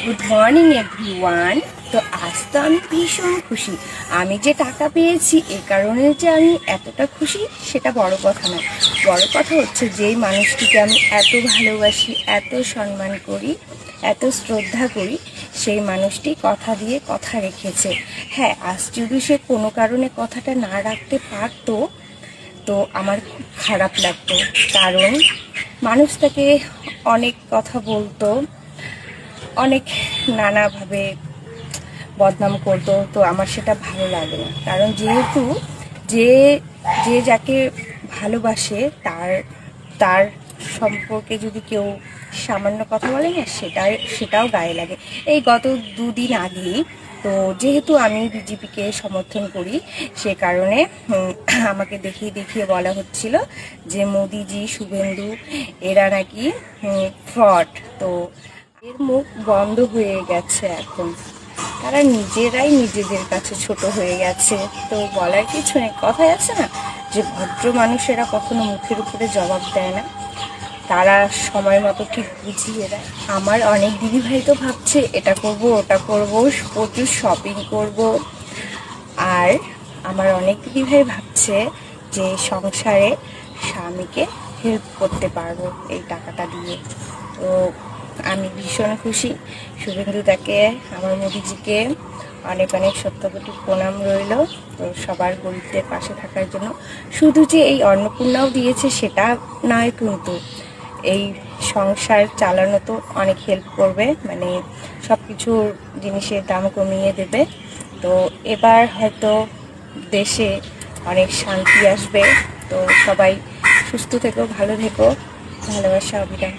Good morning everyone. তো আজ তো আমি ভীষণ খুশি। আমি যে টাকা পেয়েছি এ কারণে যে আমি এতটা খুশি সেটা বড় কথা নয়। বড় কথা হচ্ছে যেই মানুষটিকে আমি এত ভালোবাসি, এত সম্মান করি, এত শ্রদ্ধা করি, সেই মানুষটি কথা দিয়ে কথা রেখেছে। হ্যাঁ, আজ যদি সে কোনো কারণে কথাটা না রাখতে পারতো তো আমার খুব খারাপ লাগতো, কারণ মানুষ তাকে অনেক কথা বলতো, অনেক নানাভাবে বদনাম করতো। তো আমার সেটা ভালো লাগে না, কারণ যেহেতু যে যে যাকে ভালোবাসে তার তার সম্পর্কে যদি কেউ সামান্য কথা বলে না, সেটাও গায়ে লাগে। এই গত দুদিন আগেই তো যেহেতু আমি বিজেপিকে সমর্থন করি, সে কারণে আমাকে দেখিয়ে দেখিয়ে বলা হচ্ছিল যে মোদিজি, শুভেন্দু এরা নাকি ফ্রড। তো এর মুখ বন্ধ হয়ে গেছে এখন, তারা নিজেরাই নিজেদের কাছে ছোট হয়ে গেছে। তো বলার কিছু নেই, কথাই আছে না যে ভদ্র মানুষেরা কখনো মুখের উপরে জবাব দেয় না, তারা সময় মতো ঠিক বুঝিয়ে দেয়। আমার অনেক দিদিভাই তো ভাবছে এটা করব, ওটা করব, প্রচুর শপিং করব। আর আমার অনেক দিদিভাই ভাবছে যে সংসারে স্বামীকে হেল্প করতে পারবো এই টাকাটা দিয়ে। তো আমি ভীষণ খুশি। শুভেন্দুদাকে, আমার মোদিজিকে অনেক অনেক সত্যকটি প্রণাম রইল। তো সবার গরিবদের পাশে থাকার জন্য শুধু যে এই অন্নপূর্ণাও দিয়েছে সেটা নয়, কিন্তু এই সংসার চালানো তো অনেক হেল্প করবে, মানে সব কিছুর জিনিসের দাম কমিয়ে দেবে। তো এবার হয়তো দেশে অনেক শান্তি আসবে। তো সবাই সুস্থ থেকো, ভালো থেকো, ভালোবাসা, অবিরাম।